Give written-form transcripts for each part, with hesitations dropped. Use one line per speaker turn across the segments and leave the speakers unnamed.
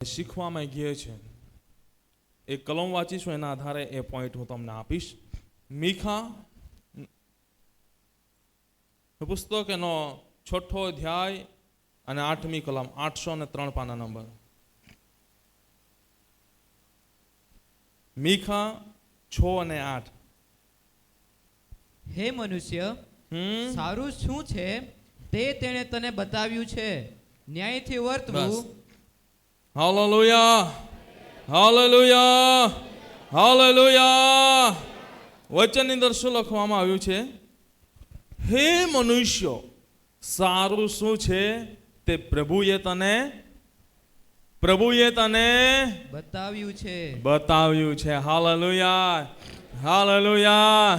શીખવામાં ગયે છે એ કલમ વાંચીશું, એના આધારે એ પોઈન્ટ હું તમને આપીશ. મીખા પુસ્તક એનો 6 અધ્યાય અને 8મી કલમ, 803 પાના નંબર. મીખા 6 અને 8.
હે મનુષ્ય, સારું શું છે તે તેણે તને બતાવ્યું છે, ન્યાયથી વર્તવું.
Hallelujah, hallelujah, hallelujah. વચનની અંદર શું લખવામાં આવ્યું છે? હે મનુષ્ય, સારું શું છે તે પ્રભુએ તને
બતાવ્યું
છે. Hallelujah, hallelujah.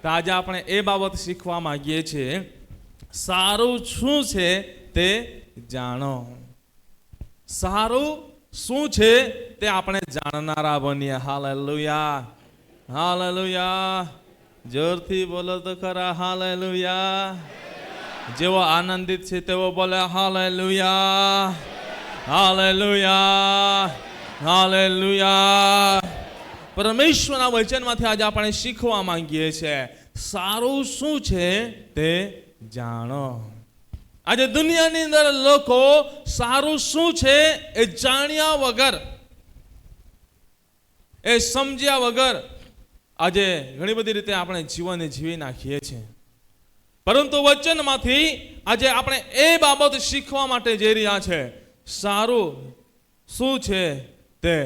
તો આજે આપણે એ બાબત શીખવા માંગીએ છીએ, સારું શું છે તે જાણો. સારું શું છે તે આપણે જાણનારા બનીએ. Hallelujah, hallelujah. જોરથી બોલો તો ખરા હાલેલુયા. જેવો આનંદિત છે તેવો બોલે હાલેલુયા, હાલેલુયા, હાલેલુયા. પરમેશ્વરના વચનમાંથી આજે આપણે શીખવા માંગીએ છીએ, સારું શું છે તે જાણો. આજે દુનિયાની અંદર લોકો સારું શું છે એ જાણ્યા વગર, એ સમજ્યા વગર આજે ઘણી બધી રીતે આપણે જીવન જીવી નાખીએ છીએ. પરંતુ વચનમાંથી આજે આપણે એ બાબત શીખવા માટે જઈ રહ્યા છે, સારું શું છે તે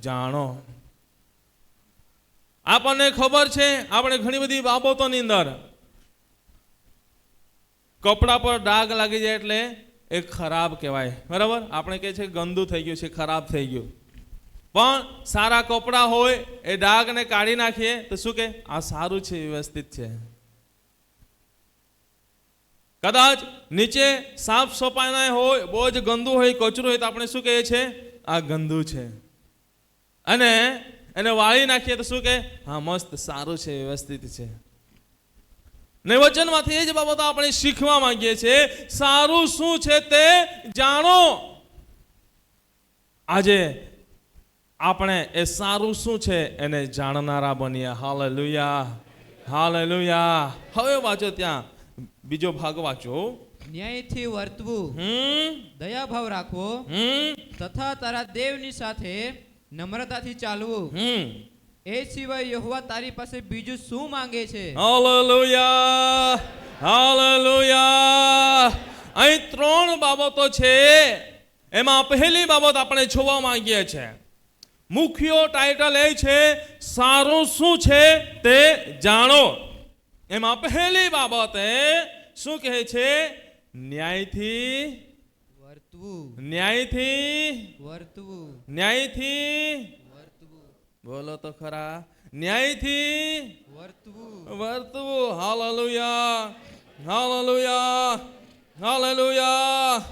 જાણો. આપણને ખબર છે, આપણે ઘણી બધી બાબતોની અંદર કપડા પર ડાઘ લાગી જાય એટલે એ ખરાબ કહેવાય, બરાબર? આપણે કહે છે ગંદુ થઈ ગયું છે, ખરાબ થઈ ગયું. પણ સારા કપડા હોય એ ડાઘને કાઢી નાખીએ તો શું કે આ સારું છે, વ્યવસ્થિત છે. કદાચ નીચે સાફ સફાઈ ના હોય, બહુ જ ગંદુ હોય, કચરું હોય તો આપણે શું કહીએ છીએ? આ ગંદુ છે. અને એને વાળી નાખીએ તો શું કે હા મસ્ત, સારું છે, વ્યવસ્થિત છે. ને વચનમાંથી એ જ બાબતો આપણે શીખવા માંગીએ છીએ, સારું શું છે તે જાણો. આજે આપણે એ સારું શું છે એને જાણનારા બનીએ. Hallelujah, hallelujah. હવે વાંચો, ત્યાં બીજો ભાગ વાંચો.
ન્યાયથી વર્તવું, દયાભાવ રાખવો, તથા તારા દેવની સાથે નમ્રતાથી ચાલવું. એ સિવાય યહોવા તારી પાસે બીજું શું માંગે છે?
Hallelujah, hallelujah. અહીં 3 બાબતો છે. એમાં પહેલી બાબત આપણે જોવા માંગીએ છીએ, મુખ્ય ટાઇટલ એ છે સારું શું છે તે જાણો. એમાં પહેલી બાબત શું કહે છે? ન્યાયથી
વર્તવું,
ન્યાયથી
વર્તવું,
ન્યાયથી
વર્તવું.
બોલો તો ખરા, ન્યાયથી
વર્તવું,
વર્તવું. Hallelujah, hallelujah, hallelujah.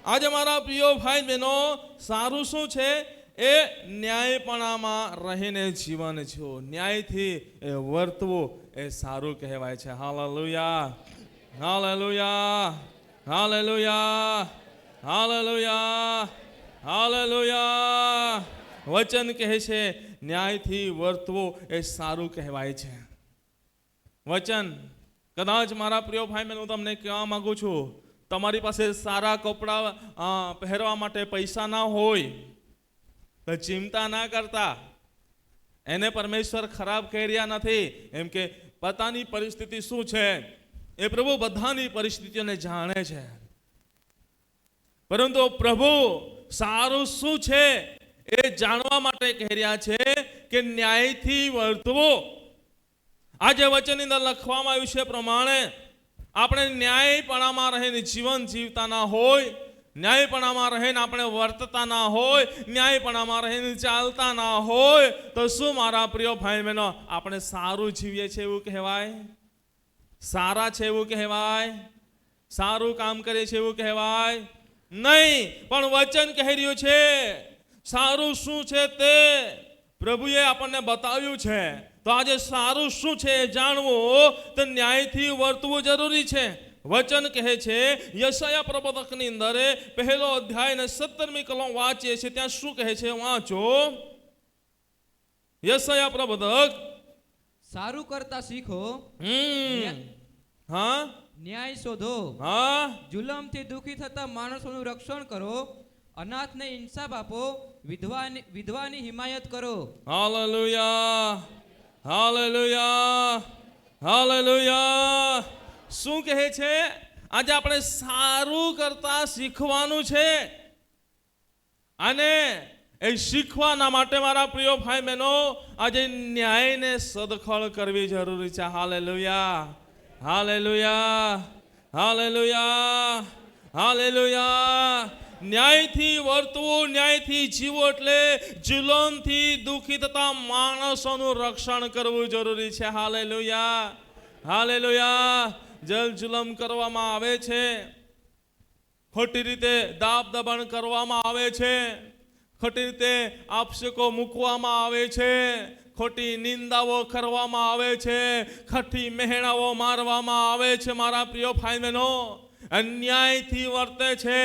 આજે મારા પ્રિય ભાઈ બહેનો, સારું શું છે? એ ન્યાયપણામાં રહીને જીવન જીવો, ન્યાયથી એ વર્તવું એ સારું કહેવાય છે. Hallelujah, hallelujah, hallelujah, hallelujah, hallelujah. વચન કહે છે ન્યાયથી વર્તવું એ સારું કહેવાય છે. વચન કદાચ મારા પ્રિય ભાઈ બહેનો, હું તમને કહેવા માંગુ છું, તમારી પાસે સારા કપડાં પહેરવા માટે પૈસા ના હોય તો ચિંતા ના કરતા. એને પરમેશ્વર ખરાબ કહી રહ્યા નથી, એમ કે પોતાની પરિસ્થિતિ શું છે એ પ્રભુ બધાની પરિસ્થિતિઓને જાણે છે. પરંતુ પ્રભુ સારું શું છે એ જાણવા માટે કહી રહ્યા છે કે ન્યાયથી વર્તવો. આજે વચનની અંદર લખવામાં આવ્યું છે પ્રમાણે આપણે ન્યાયપણામાં રહીને જીવન જીવતા ના હોય, ન્યાયપણામાં રહીને આપણે વર્તતા ના હોય, ન્યાયપણામાં રહીને ચાલતા ના હોય, તો શું મારા પ્રિય ભાઈ બહેનો આપણે સારું જીવીએ છીએ એવું કહેવાય? સારા છે એવું કહેવાય? સારું કામ કરીએ છીએ એવું કહેવાય? નહીં. પણ વચન કહી રહ્યું છે સારું શું છે તે પ્રભુએ આપણને બતાવ્યું છે. તો આજે સારું શું છે જાણવું, તો ન્યાયથી વર્તવું જરૂરી છે. વચન કહે છે યશાયા પ્રબોધકની અંદર પહેલો અધ્યાય ને 17મી કલમ વાંચીએ છીએ, ત્યાં શું કહે છે વાંચો. યશાયા પ્રબોધક
સારું કરતા શીખો,
હા
ન્યાય શોધો,
હા
જુલમથી દુઃખી થતા માણસોનું રક્ષણ કરો, અનાથને ઇન્સાફ આપો, વિધવાની હિમાયત કરો.
Hallelujah, hallelujah, hallelujah. શું કહે છે? આજે આપણે સારું કરતા શીખવાનું છે, અને એ શીખવાના માટે મારા પ્રિય ભાઈ બહેનો આજે ન્યાયને સદખળ કરવી જરૂરી છે. Hallelujah, hallelujah, hallelujah, hallelujah. ન્યાયથી વર્તવું, ન્યાયથી જીવવું એટલે જુલમથી દુઃખી થતા માણસોનું રક્ષણ કરવું જરૂરી છે. Hallelujah, hallelujah. જુલમ કરવામાં આવે છે, ખોટી રીતે દાબ દબાણ કરવામાં આવે છે, ખોટી રીતે આક્ષેપો મૂકવામાં આવે છે, ખોટી નિંદાઓ કરવામાં આવે છે, ખોટી મહેણાઓ મારવામાં આવે છે. મારા પ્રિય ભાઈ બહેનો, અન્યાયથી વર્તે છે,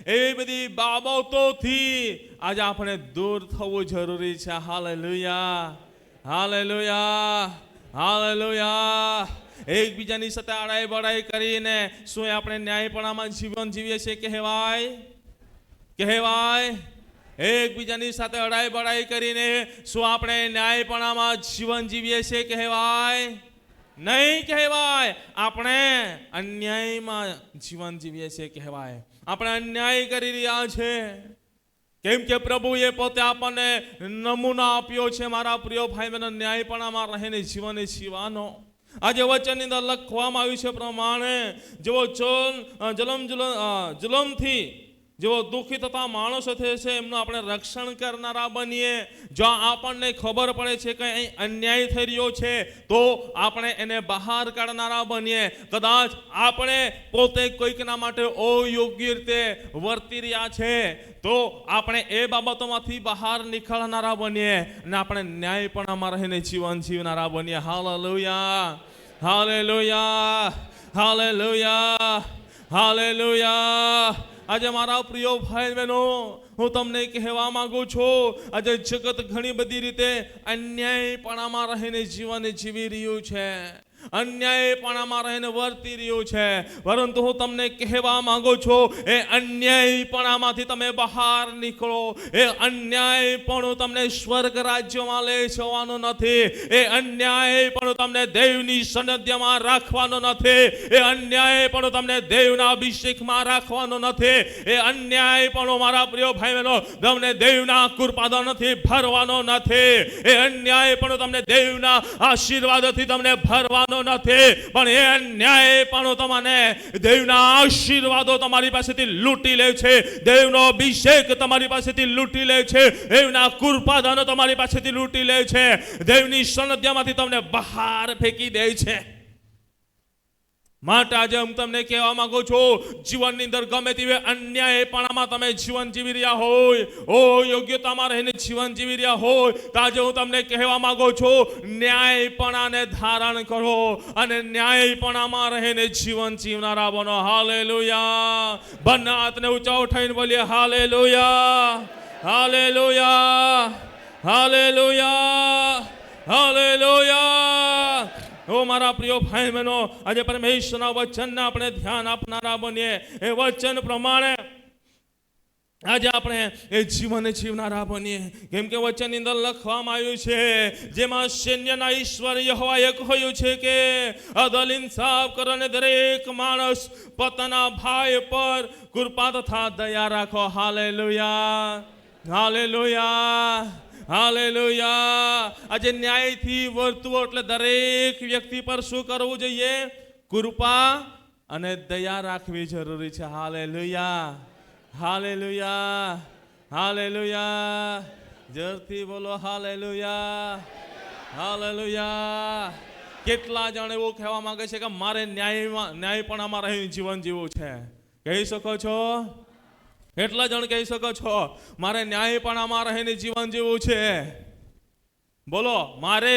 એવી બધી બાબતોથી આજે આપણે દૂર થવું જરૂરી છે. Hallelujah, hallelujah, hallelujah. એકબીજાની સાથે અડાઈ બડાઈ કરીને શું આપણે ન્યાયપણામાં જીવન જીવીએ છીએ? કહેવાય, કહેવાય. એકબીજાની સાથે અડાઈ બડાઈ કરીને શું આપણે ન્યાયપણામાં જીવન જીવીએ છીએ? કહેવાય નહીં, કહેવાય. આપણે અન્યાયમાં જીવન જીવીએ છીએ. કહેવાય આપણે અન્યાય કરી રહ્યા છે, કેમ કે પ્રભુએ પોતે આપણને નમૂના આપ્યો છે મારા પ્રિય ભાઈ બહેનો ન્યાયપણામાં રહીને જીવન જીવવાનો. આજે વચનની અંદર લખવામાં આવ્યું છે પ્રમાણે જેવો જુલમથી જેવો દુઃખી થતા માણસો છે એમનું આપણે રક્ષણ કરનારા બનીએ. જો આપણને ખબર પડે છે કે અહીં અન્યાય થઈ રહ્યો છે તો આપણે એને બહાર કાઢનારા બનીએ. કદાચ આપણે પોતે કોઈકના માટે અયોગ્ય રીતે વર્તી રહ્યા છે તો આપણે એ બાબતોમાંથી બહાર નીકળનારા બનીએ અને આપણે ન્યાયપણામાં રહીને જીવન જીવનારા બનીએ. Hallelujah, hallelujah, hallelujah, hallelujah. આજે મારા પ્રિય ભાઈ બહેનો, હું તમને કહેવા માંગુ છું, આજે જગત ઘણી બધી રીતે અન્યાયપણામાં રહીને જીવન જીવી રહ્યું છે, અન્યાયપણામાં રહીને વર્તી રહ્યું છે. પરંતુ હું તમને કહેવા માંગુ છું, એ અન્યાયપણામાંથી તમે બહાર નીકળો. એ અન્યાયપણું તમને સ્વર્ગ રાજ્યમાં લઈ જવાનું નથી. એ અન્યાયપણું તમને દેવની સાનિધ્યમાં રાખવાનું નથી. એ અન્યાયપણું તમને દેવના અભિષેકમાં રાખવાનું નથી. એ અન્યાયપણું મારા પ્રિય ભાઈ બહેનો તમને દેવના કૃપાદાનથી ભરવાનો નથી. એ અન્યાયપણું તમને દેવના આશીર્વાદથી તમને ભરવાનો નથી. પણ એ અન્યાયપણું તમને દેવના આશીર્વાદો તમારી પાસેથી લૂંટી લે છે, દેવનો અભિષેક તમારી પાસેથી લૂંટી લે છે, દેવના કૃપાદાનો તમારી પાસેથી લૂંટી લે છે, દેવની સાનિધ્યમાંથી તમને બહાર ફેંકી દે છે. માટે આજે હું તમને કહેવા માંગુ છું, જીવનની અંદર ગમે તેવી અન્યાયપણામાં તમે જીવન જીવી રહ્યા હોય, યોગ્યતામાં રહીને જીવન જીવી રહ્યા હોય, તો આજે હું તમને કહેવા માંગુ છું, ન્યાયપણાને ધારણ કરો અને ન્યાયપણામાં રહીને જીવન જીવનારા બનો. હાલેલુયા. બંને હાથને ઊંચા ઉઠાવીને બોલીએ હાલેલુયા, હાલેલુયા, હાલેલુયા, હાલેલુયા. ઓ મારા પ્રિય ભાઈ બહેનો, આજે પરમેશ્વરના વચનને આપણે ધ્યાન આપનારા બનીએ. એ વચન પ્રમાણે આજે આપણે એ જીવન જીવનારા બનીએ. કેમ કે વચનની અંદર લખવામાં આવ્યું છે, જેમાં સૈન્યના ઈશ્વર યહોવાએ કહ્યું છે કે અદલ ઇન્સાફ કરો અને દરેક માણસ પોતાના ભાઈ પર કૃપા તથા દયા રાખો. Hallelujah, hallelujah, hallelujah. આજે ન્યાયથી વર્તવું એટલે દરેક વ્યક્તિ પર શું કરવું જોઈએ? કૃપા અને દયા રાખવી જરૂરી છે. Hallelujah, hallelujah, hallelujah. જોરથી બોલો હાલેલુયા, હાલેલુયા. કેટલા જણ એવું કહેવા માંગે છે કે મારે ન્યાયપણામાં રહીને જીવન જીવવું છે? કહી શકો છો? એટલા જણ કહી શકો છો મારે ન્યાયપણામાં રહીને જીવન જીવવું છે? બોલો, મારે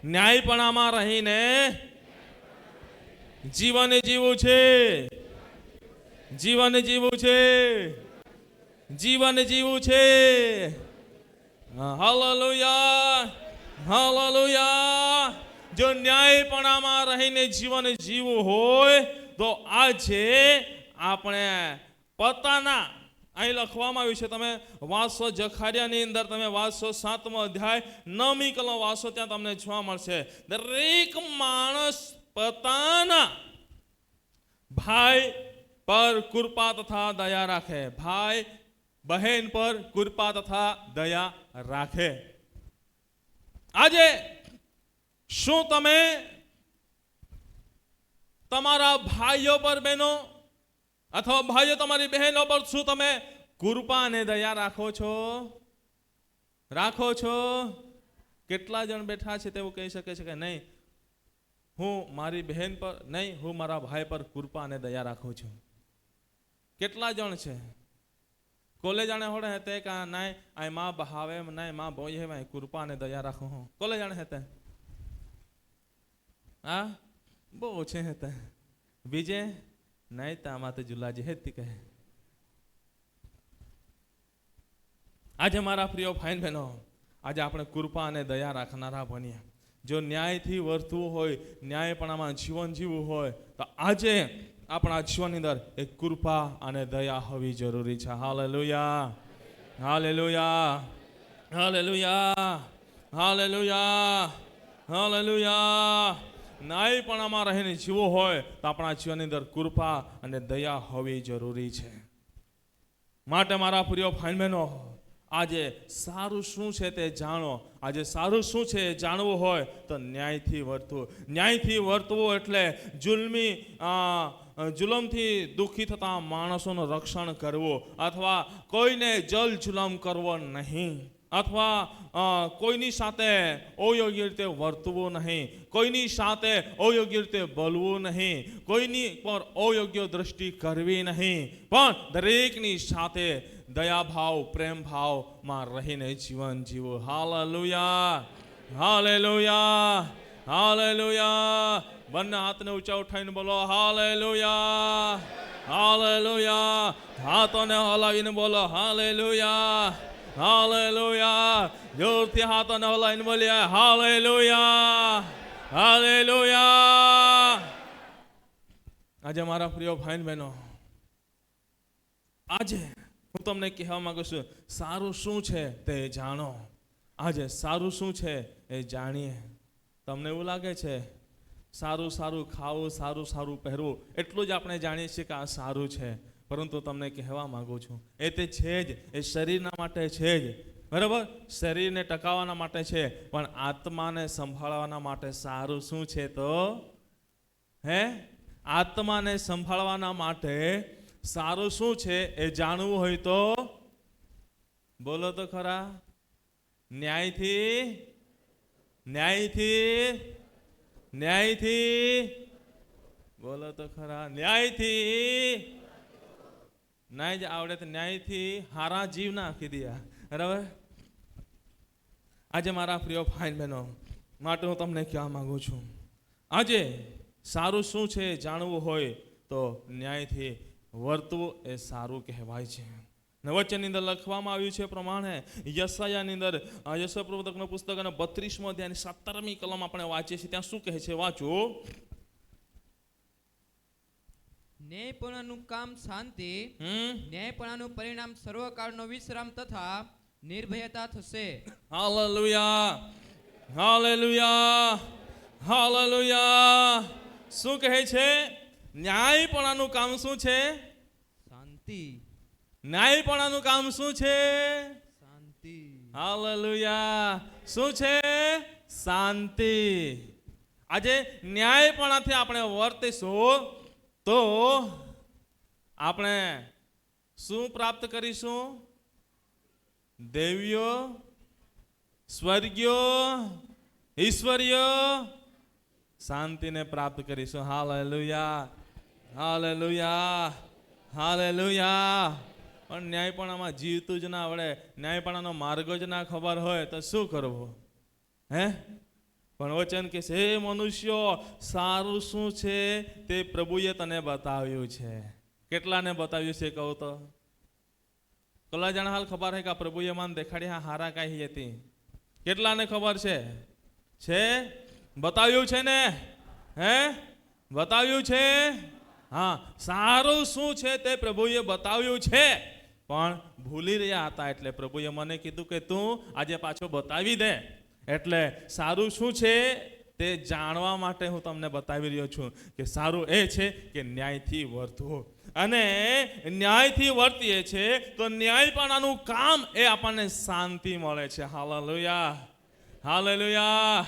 ન્યાયપણામાં રહીને જીવન જીવવું છે, જીવન જીવવું છે, જીવન જીવવું છે. Hallelujah, hallelujah. જો ન્યાયપણામાં રહીને જીવન જીવવું હોય તો આજે આપણે પોતાના, અહીં લખવામાં આવ્યું છે, તમે વાંચો જખારિયાની અંદર, તમે વાંચો 7મો અધ્યાય 9મી કલમ વાંચો, ત્યાં તમને જોવા મળશે દરેક માણસ પોતાના ભાઈ પર કૃપા તથા દયા રાખે, ભાઈ બહેન પર કૃપા તથા દયા રાખે. આજે શું તમે તમારા ભાઈઓ પર, બહેનો અથવા ભાઈઓ તમારી બહેનો પર શું તમે કૃપા અને દયા રાખો છો? રાખો છો? કેટલા જણ બેઠા છે તેવું કહી શકે છે કે નહીં, હું મારી બહેન પર નહીં, હું મારા ભાઈ પર કૃપા અને દયા રાખું છું? કેટલા જણ છે? કોલે જાણે હોડે હતે કા નાય આય માં બહાવે નાય માં બોય હે ભાઈ કૃપા અને દયા રાખો હું કોલે જાણે હતે? હા, બહુ ઓછે હતે. બીજે નહીં તામાં તો જુલાજી હેતી કહે. આજે મારા પ્રિય ભાઈ બહેનો, આજે આપણે કૃપા અને દયા રાખનારા બનીએ. જો ન્યાયથી વર્તવું હોય, ન્યાયપણામાં જીવન જીવવું હોય તો આજે આપણા જીવનની અંદર એક કૃપા અને દયા હોવી જરૂરી છે. Hallelujah, hallelujah, hallelujah, hallelujah, hallelujah. ન્યાયપણામાં રહીને જીવવું હોય તો આપણા જીવનની અંદર કૃપા અને દયા હોવી જરૂરી છે. માટે મારા પ્રિય ભાઈ બહેનો, આજે સારું શું છે તે જાણો. આજે સારું શું છે એ જાણવું હોય તો ન્યાયથી વર્તવું. ન્યાયથી વર્તવું એટલે જુલમથી દુઃખી થતા માણસોનું રક્ષણ કરવું, અથવા કોઈને જલ જુલમ કરવો નહીં, અથવા કોઈની સાથે અયોગ્ય રીતે વર્તવું નહીં, કોઈની સાથે અયોગ્ય રીતે બોલવું નહીં, કોઈની પર અયોગ્ય દ્રષ્ટિ કરવી નહીં, પણ દરેકની સાથે દયાભાવ, પ્રેમ ભાવમાં રહીને જીવન જીવો. Hallelujah, hallelujah, hallelujah. બંને હાથને ઊંચા ઉઠાવીને બોલો હાલેલુયા, હાલેલુયા. હાથોને હલાવીને બોલો હાલેલુયા, હાલેલુયા. જોરથી હાથોને હલાવીને બોલીએ હાલેલુયા, હાલેલુયા. આજે મારા પ્રિય ભાઈ બહેનો, આજે હું તમને કહેવા માંગુ છું, સારું શું છે તે જાણો. આજે સારું શું છે એ જાણીએ. તમને એવું લાગે છે સારું સારું ખાવું, સારું સારું પહેરવું, એટલું જ આપણે જાણીએ છીએ કે આ સારું છે, પરંતુ તમને કહેવા માંગુ છું એ તે છે જ, એ શરીરના માટે છે જ, બરાબર, શરીરને ટકાવવાના માટે છે, પણ આત્માને સંભાળવાના માટે સારું શું છે? તો આત્માને સંભાળવાના માટે સારું શું છે એ જાણવું હોય તો બોલો તો ખરા. ન્યાયથી, ન્યાયથી, ન્યાયથી, બોલો તો ખરા. ન્યાયથી નહીં જ આવડે તો ન્યાયથી હારા જીવ ના આખી દિયા, બરાબર. આજે મારા પ્રિય ભાઈ બહેનો, માટે હું તમને કહેવા માંગુ છું, આજે સારું શું છે જાણવું હોય તો ન્યાયથી વર્તવું એ સારું કહેવાય છે. વચનની અંદર લખવામાં આવ્યું છે પ્રમાણે યશાયાની અંદર, યશાયા પ્રવક્તાનું પુસ્તક અને 32મો અધ્યાયની 17મી કલમ આપણે વાંચીએ છીએ. ત્યાં શું કહે છે? વાંચો.
ન્યાયપણાનું કામ શાંતિ, ન્યાયપણાનું પરિણામ સર્વકાળનો વિશ્રામ તથા નિર્ભયતા થશે.
Hallelujah, hallelujah, hallelujah. શું કહે છે? ન્યાયપણાનું કામ શું છે?
શાંતિ.
ન્યાયપણાનું કામ શું છે?
શાંતિ.
હાલેલુયા. શું છે? શાંતિ. આજે ન્યાયપણાથી આપણે વર્તીશું તો આપણે શું પ્રાપ્ત કરીશું? દેવીઓ, સ્વર્ગીય, ઈશ્વરીય શાંતિને પ્રાપ્ત કરીશું. Hallelujah, hallelujah, hallelujah. પણ ન્યાયપણામાં જીવતું જ ના આવડે, ન્યાયપણાનો માર્ગ જ ના ખબર હોય તો શું કરવું? પણ વચન કે છે, હે મનુષ્યો, સારું શું છે તે પ્રભુએ તને બતાવ્યું છે. કેટલાને બતાવ્યું છે કહું તો? કલા જણા હાલ ખબર હે કે પ્રભુએ મને દેખાડી હા હારા કાંઈ હતી? કેટલાને ખબર છે? બતાવ્યું છે ને? હે બતાવ્યું છે? હા, સારું શું છે તે પ્રભુએ બતાવ્યું છે, પણ ભૂલી રહ્યા હતા. એટલે પ્રભુએ મને કીધું કે તું આજે પાછો બતાવી દે. એટલે સારું શું છે તે જાણવા માટે હું તમને બતાવી રહ્યો છું કે સારું એ છે કે ન્યાયથી વર્તવું. અને ન્યાયથી વર્તીએ છે તો ન્યાયપણાનું કામ એ આપણને શાંતિ મળે છે. Hallelujah, hallelujah.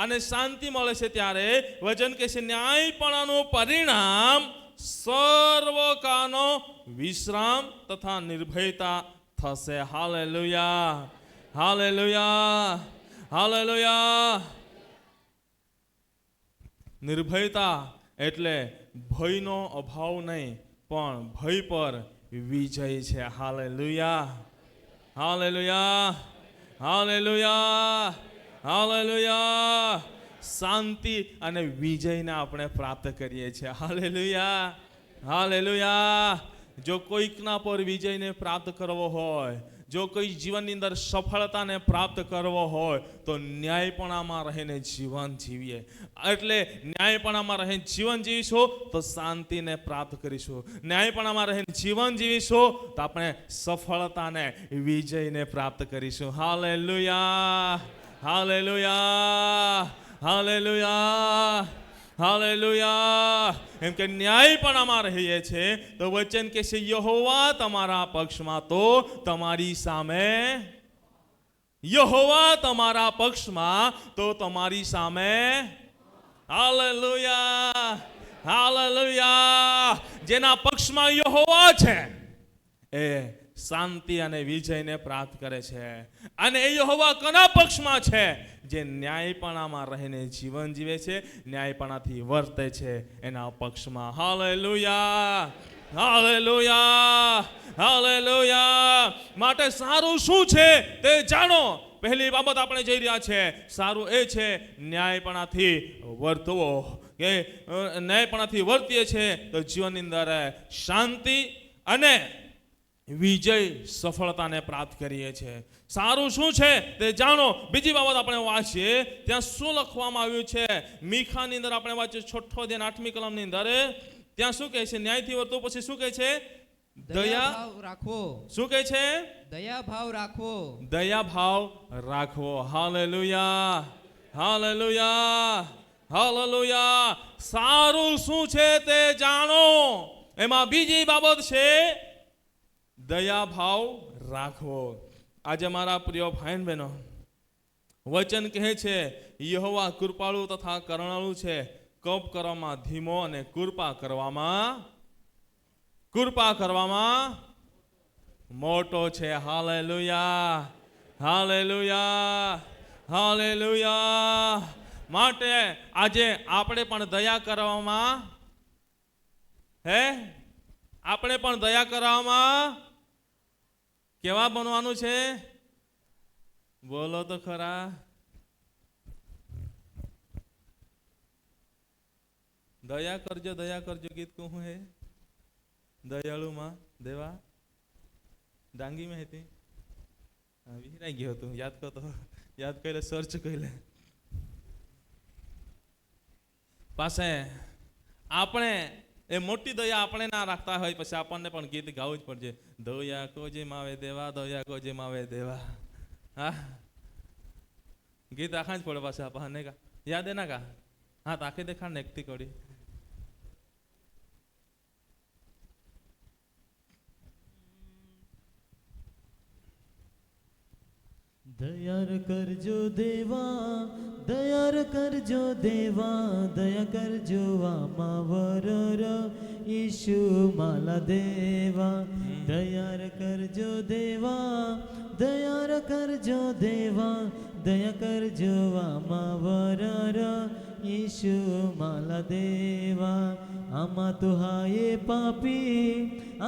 અને શાંતિ મળે છે ત્યારે વચન કહે છે ન્યાયપણાનું પરિણામ સર્વકાનો વિશ્રામ તથા નિર્ભયતા થશે. Hallelujah, hallelujah, hallelujah. નિર્ભયતા એટલે ભયનો અભાવ નહીં, પણ ભય પર વિજય છે. Hallelujah, hallelujah, hallelujah, hallelujah. શાંતિ અને વિજયને આપણે પ્રાપ્ત કરીએ છીએ. Hallelujah, hallelujah. જો કોઈકના પર વિજયને પ્રાપ્ત કરવો હોય, જો કોઈ જીવનની અંદર સફળતાને પ્રાપ્ત કરવો હોય તો ન્યાયપણામાં રહીને જીવન જીવીએ. એટલે ન્યાયપણામાં રહીને જીવન જીવીશું તો શાંતિને પ્રાપ્ત કરીશું. ન્યાયપણામાં રહીને જીવન જીવીશું તો આપણે સફળતાને વિજયને પ્રાપ્ત કરીશું. Hallelujah, hallelujah, hallelujah, hallelujah. એમ કે ન્યાયપણામાં રહીએ છે તો વચન કે છે યહોવા તમારા પક્ષમાં તો તમારી સામે, યહોવા તમારા પક્ષમાં તો તમારી સામે. Hallelujah, hallelujah. જેના પક્ષમાં યહોવા છે એ શાંતિ અને વિજયને પ્રાપ્ત કરે છે. અને એ યહોવા કોના પક્ષમાં છે? જે ન્યાયપણામાં રહીને જીવન જીવે છે, ન્યાયપણાથી વર્તે છે, એના પક્ષમાં. Hallelujah, hallelujah, hallelujah. માટે સારું શું છે તે જાણો. પહેલી બાબત આપણે જઈ રહ્યા છે, સારું એ છે ન્યાયપણાથી વર્તવો. કે ન્યાયપણાથી વર્તીએ છે તો જીવનની અંદર શાંતિ અને વિજય, સફળતાને પ્રાપ્ત કરીએ છીએ. સારું શું છે તે જાણો. બીજી બાબત આપણે વાંચીએ, ત્યાં શું લખવામાં આવ્યું છે? મીખાની અંદર આપણે વાંચ્યું 6th અધ્યાય 8મી કલમની અંદર. ત્યાં શું કહે છે? ન્યાયથી વર્તવું. પછી શું કહે છે? દયા
રાખવો.
શું કહે છે?
દયા ભાવ રાખવો.
દયા ભાવ રાખવો. Hallelujah, hallelujah, hallelujah. સારું શું છે તે જાણો. એમાં બીજી બાબત છે દયા ભાવ રાખવો. આજે મારા પ્રિય ભાઈ બહેનો, વચન કહે છે યહોવા કૃપાળુ તથા કરુણાળુ છે, કોપ કરવામાં ધીમો અને કૃપા કરવામાં મોટો છે. Hallelujah, hallelujah, hallelujah. માટે આજે આપણે પણ દયા કરવામાં, આપણે પણ દયા કરવામાં કેવા બનવાનું છે? બોલો તો ખરા. દયા કરજો ગીત કહું હે દયાળુ માં દેવા ડાંગી में હતી. વિસરાઈ ગયો તું. યાદ કરતો, યાદ કરી સર્ચ કરી લે. પાસે આપણે એ મોટી દયા આપણે ના રાખતા હોય પછી આપણને પણ ગીત ગાવું જ પડશે. દયા કોજે માવે દેવા, દયા કોજે માવે દેવા. હા, ગીત આખા જ પડે પાછા આપણને. કા યાદ એ ના કા? હા, તો આખી દેખાડ ને એકથી કરી.
દયાર કરજો દેવા, દયાર કરજો દેવા, દયા કરજો આમાં વરર ઈશુ માલા દેવા. દયાર કરજો દેવા, દયાર કરજો દેવા, દયા કરજો આમાં વરર ઈશુ માલા દેવા. આમાં તો હાયે પાપી,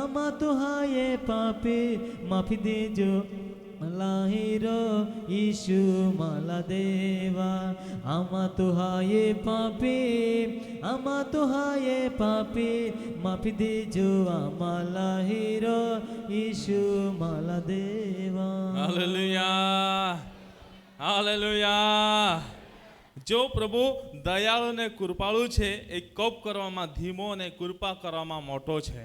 આમાં તો હાયે પાપી, માફી દેજો લાહિરો ઈશુ માલા દેવા આમાં તો હાયે પાપી માફી દેજો આમાં લાહિરો ઈશુ માલા દેવા.
Hallelujah, hallelujah. જો પ્રભુ દયાળુ અને કૃપાળુ છે, એ કોપ કરવામાં ધીમો અને કૃપા કરવામાં મોટો છે.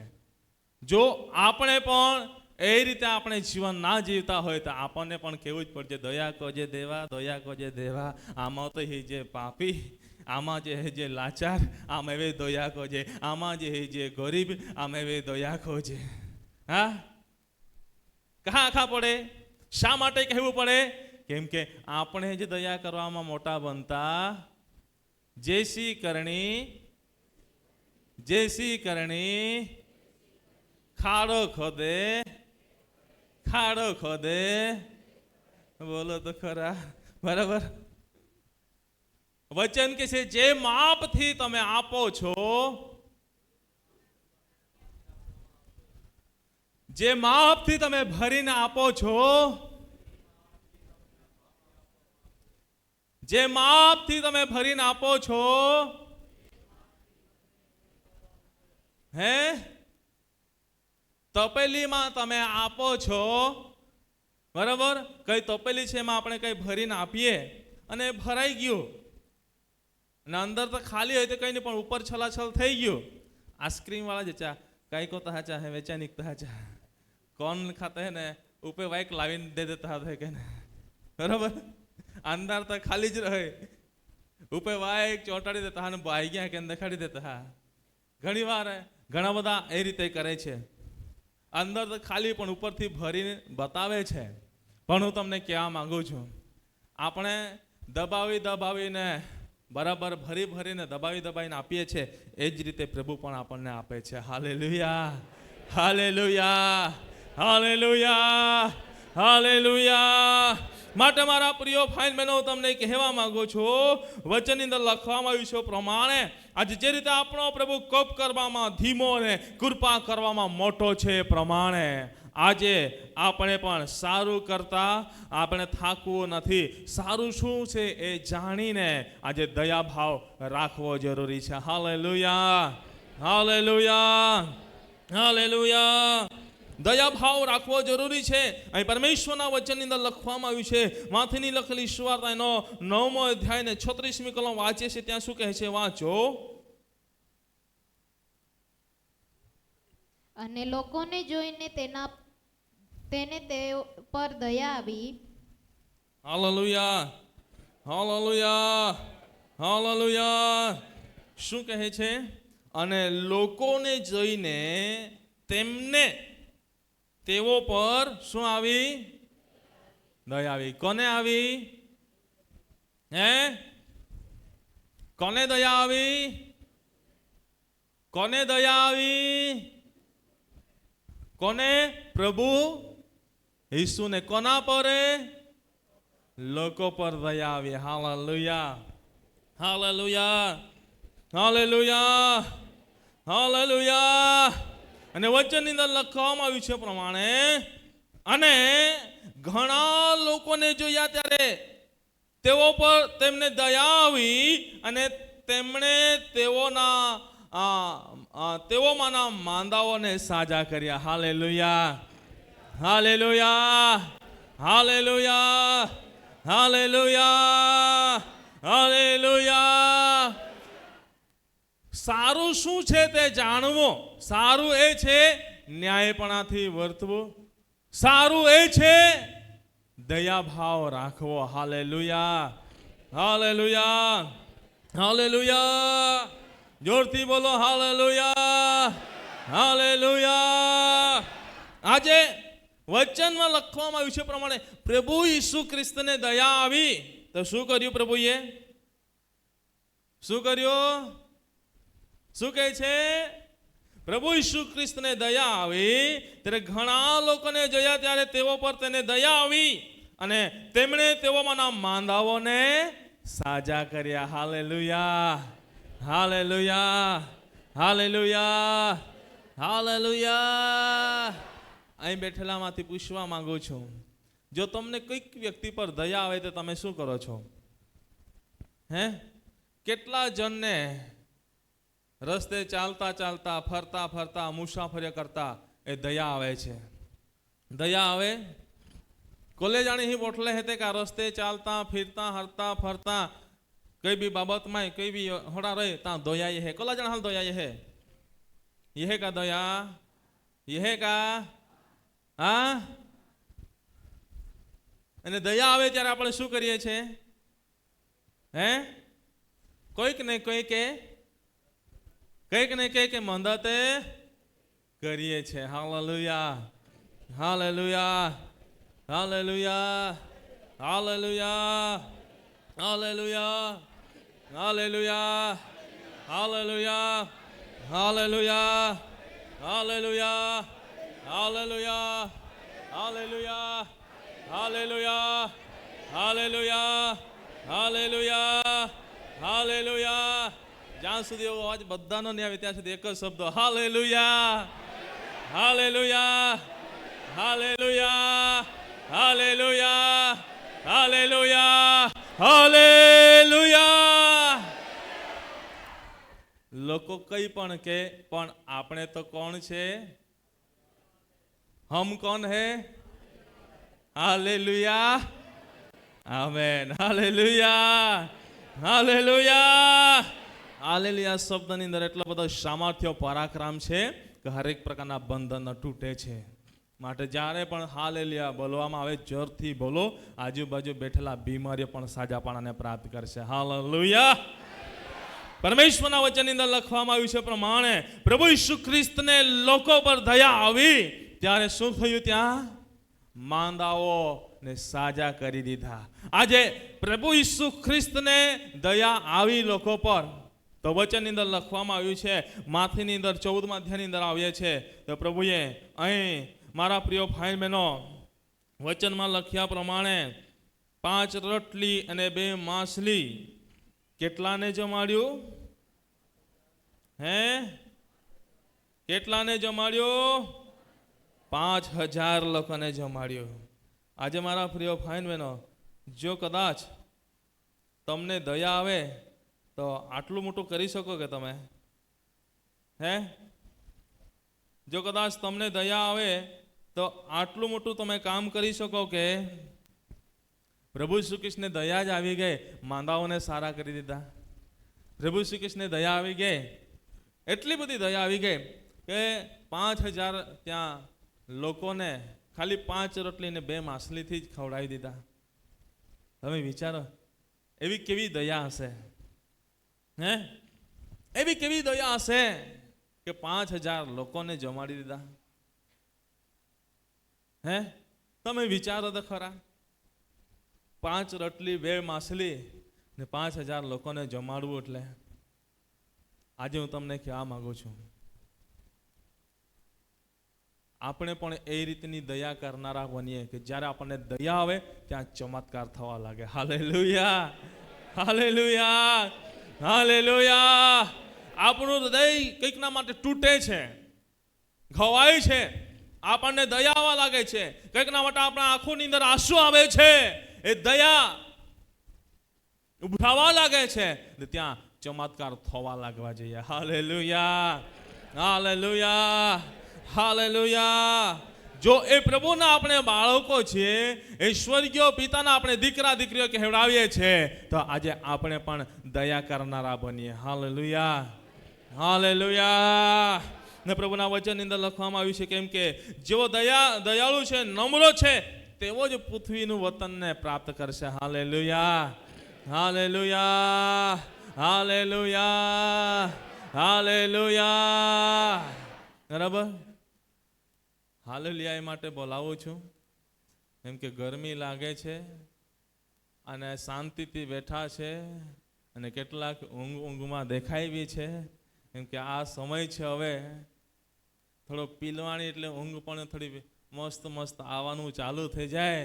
જો આપણે પણ એ રીતે આપણે જીવન ના જીવતા હોય તો આપણને પણ કહેવું જ પડશે, દયા કરજે દેવા, દયા કરજે દેવા. આમાં તો એ જે પાપી, આમાં જે લાચાર, આમાં એવે દયા કરજે. આમાં જે ગરીબ, આમાં એવે દયા કરજે. હા, કહા પડે. શા માટે કહેવું પડે? કેમ કે આપણે જ દયા કરવામાં મોટા બનતા. જેસી કરણી ખાડો ખોદે. બોલો તો ખરા, બરાબર. વચન કે છે જે માપથી તમે આપો છો, જે માપથી તમે ભરીને આપો છો, જે માપથી તમે ભરીને આપો છો, હે તપેલીમાં તમે આપો છો, બરાબર. કઈ તપેલી છે એમાં આપણે કઈ ભરીને આપીએ અને ભરાઈ ગયું અને અંદર તો ખાલી હોય તો કઈ નહીં, પણ ઉપર છલાછલ થઈ ગયું. આઈસ્ક્રીમ વાળા જચા કઈ કો તહાચા હે વૈચાનિક તહાચા कौन खाता है ना ऊपर वाइक लाविन दे देता है कि बराबर. अंदर तो खाली ज रहे, ऊपर वाइक ચોંટાડી દેતા હા ને બાઈ ગયા કે દેખાડી દેતા હા. ઘણી વાર ઘણા બધા એ રીતે કરે છે, અંદર તો ખાલી પણ ઉપરથી ભરીને બતાવે છે. પણ હું તમને કહેવા માંગુ છું, આપણે દબાવીને બરાબર ભરીને દબાવીને આપીએ છીએ, એ જ રીતે પ્રભુ પણ આપણને આપે છે. Hallelujah, hallelujah, hallelujah, hallelujah. માટે મારા પ્રિય ભાઈ બહેનો, તમને કહેવા માંગુ છું, વચનની અંદર લખવામાં આવ્યું છે પ્રમાણે આજે જે રીતે આપણો પ્રભુ કોપ કરવામાં ધીમો અને કૃપા કરવામાં મોટો છે, પ્રમાણે આજે આપણે પણ સારું કરતા આપણે થાકવું નથી. સારું શું છે એ જાણીને આજે દયાભાવ રાખવો જરૂરી છે. Hallelujah, hallelujah, hallelujah. દયાભાવ રાખવો જરૂરી છે. અહીં પરમેશ્વરના વચનની અંદર લખવામાં આવ્યું છે, માથીની લખેલી સુવાર્તા એનો 9મો અધ્યાય ને 36મી કલમ વાંચે છે, ત્યાં શું કહે છે? વાંચો.
અને લોકોને જોઈને તેને તે પર દયા આવી.
Hallelujah, hallelujah, hallelujah. શું કહે છે? અને લોકોને જોઈને તેમને તેઓ પર શું આવી? દયા આવી. કોને આવી? હે, કોને દયા આવી? કોને દયા આવી? કોને? પ્રભુ ઈસુને. કોના પર? લોકો પર દયા આવી. Hallelujah, hallelujah, hallelujah, hallelujah. અને વચનની અંદર લખવામાં આવ્યું છે પ્રમાણે, અને ઘણા લોકોને જોયા ત્યારે તેઓ પર તેમને દયા આવી અને તેમણે તેઓમાંના માંદાઓને સાજા કર્યા. Hallelujah, hallelujah, hallelujah, hallelujah, hallelujah. સારું શું છે તે જાણવું. સારું એ છે ન્યાયપણાથી વર્તવું. સારું એ છે દયાભાવ રાખવો. Hallelujah, hallelujah, hallelujah. જોરથી બોલો હાલેલુયા, હાલેલુયા. આજે વચનમાં લખવામાં આવ્યું છે પ્રમાણે પ્રભુ ઈસુ ખ્રિસ્તને દયા આવી તો શું કર્યું પ્રભુએ? શું કર્યું? શું કહે છે? પ્રભુ ઈસુ ખ્રિસ્તને દયા આવી ત્યારે ઘણા લોકોને જોયા ત્યારે તેઓ પર તેને દયા આવી અને તેમણે તેઓમાંના માંદાઓને સાજા કર્યા. Hallelujah, hallelujah, hallelujah, hallelujah. અહીં બેઠેલામાંથી પૂછવા માંગુ છું, જો તમને કોઈક વ્યક્તિ પર દયા આવે તો તમે શું કરો છો? હે, કેટલા જણને રસ્તે ચાલતા ચાલતા, ફરતા ફરતા, મુસાફરી કરતા એ દયા આવે છે. દયા આવે કોલે જાણી હી બોટલે હેતે કા રસ્તે ચાલતા ફિરતા હરતા ફરતા કઈ બી બાબતમાં કઈ બી હોડા રહે તા દયા હે. કોલા જણ હાલ દયા હે? યહે કા દયા? યહે કા? હા. અને દયા આવે ત્યારે આપણે શું કરીએ છીએ? હે, કોઈક ને કોઈક મદદ કરીએ છીએ. Hallelujah, hallelujah, hallelujah, hallelujah, hallelujah, hallelujah, hallelujah, hallelujah, hallelujah, hallelujah, hallelujah, hallelujah, hallelujah, hallelujah, hallelujah. જ્યાં સુધી એવો અવાજ બધાનો નહીં આવે ત્યાં સુધી એક જ શબ્દ hallelujah, hallelujah, hallelujah, hallelujah, hallelujah, hallelujah. લોકો કઈ પણ કે પણ આપણે તો કોણ છે? હમ કોણ હે? Hallelujah, amen, hallelujah, hallelujah. Hallelujah શબ્દની અંદર એટલો બધો સામર્થ્ય પરાક્રમ છે કે હરેક પ્રકારના બંધન તૂટે છે. માટે જ્યારે પણ હાલેલુયા બોલવામાં આવે જોરથી બોલો, આજુબાજુ બેઠેલા બીમારીઓ પણ સાજાપણાને પ્રાપ્ત કરશે. હાલેલુયા. પરમેશ્વરના વચનની અંદર લખવામાં આવ્યું છે પ્રમાણે પ્રભુ ઈસુ ખ્રિસ્તને લોકો પર દયા આવી ત્યારે શું થયું? ત્યાં માંદાઓ ને સાજા કરી દીધા. આજે પ્રભુ ઈસુ ખ્રિસ્તને દયા આવી લોકો પર તો વચનની અંદર લખવામાં આવ્યું છે, માથીની અંદર 14મા અધ્યાયની અંદર આવીએ છે તો પ્રભુએ અહીં મારા પ્રિય ભાઈ બહેનો વચનમાં લખ્યા પ્રમાણે 5 રોટલી અને 2 માછલી કેટલાને જમાડ્યું? હે, કેટલાને જમાડ્યું? 5000 લોકોને જમાડ્યું. આજે મારા પ્રિય ભાઈ બહેનો, જો કદાચ તમને દયા આવે તો આટલું મોટું કરી શકો કે તમે? હે, જો કદાચ તમને દયા આવે તો આટલું મોટું તમે કામ કરી શકો કે? પ્રભુ શ્રી કૃષ્ણને દયા જ આવી ગઈ, માંદાઓને સારા કરી દીધા. પ્રભુ શ્રી કૃષ્ણને દયા આવી ગઈ, એટલી બધી દયા આવી ગઈ કે 5000 ત્યાં લોકોને ખાલી 5 રોટલી ને 2 માછલીથી જ ખવડાવી દીધા. તમે વિચારો એવી કેવી દયા હશે? હે, એવી કેવી દયા હશે કે 5000 લોકોને જમાડી દીધા? હે, તમે વિચારો તો ખરા. 5 રોટલી 2 માછલી ને 5000 લોકોને જમાડવું એટલે આજે હું તમને કહેવા માંગુ છું, આપણે પણ એ રીતની દયા કરનારા બનીએ કે જ્યારે આપણને દયા આવે ત્યાં ચમત્કાર થવા લાગે. Hallelujah, hallelujah, hallelujah. આપણું હૃદય કંઈકના માટે તૂટે છે, ઘવાય છે, આપણને દયા આવવા લાગે છે, કંઈકના માટે આપણા આંખોની અંદર આંસુ આવે છે, એ દયા ઉભરાવા લાગે છે, ત્યાં ચમત્કાર થવા લાગવા જોઈએ. Hallelujah, hallelujah, hallelujah. જો એ પ્રભુના આપણે બાળકો છીએ, ઈશ્વરીય પિતાના આપણે દીકરા દીકરીઓ કહેવડાવીએ છીએ, તો આજે આપણે પણ દયા કરનારા બનીએ. Hallelujah, hallelujah. ને પ્રભુના વચનની અંદર લખવામાં આવ્યું છે કેમ કે જેવો દયાળુ છે, નમ્ર છે, તેવો જ પૃથ્વીનું વતનને પ્રાપ્ત કરશે. Hallelujah, hallelujah, hallelujah, hallelujah. બરાબર. હાલેલુયા એ માટે બોલાવું છું કેમ કે ગરમી લાગે છે અને શાંતિથી બેઠા છે અને કેટલાક ઊંઘમાં દેખાય બી છે કેમ કે આ સમય છે હવે થોડો પીલવાણી એટલે ઊંઘ પણ થોડી મસ્ત મસ્ત આવવાનું ચાલુ થઈ જાય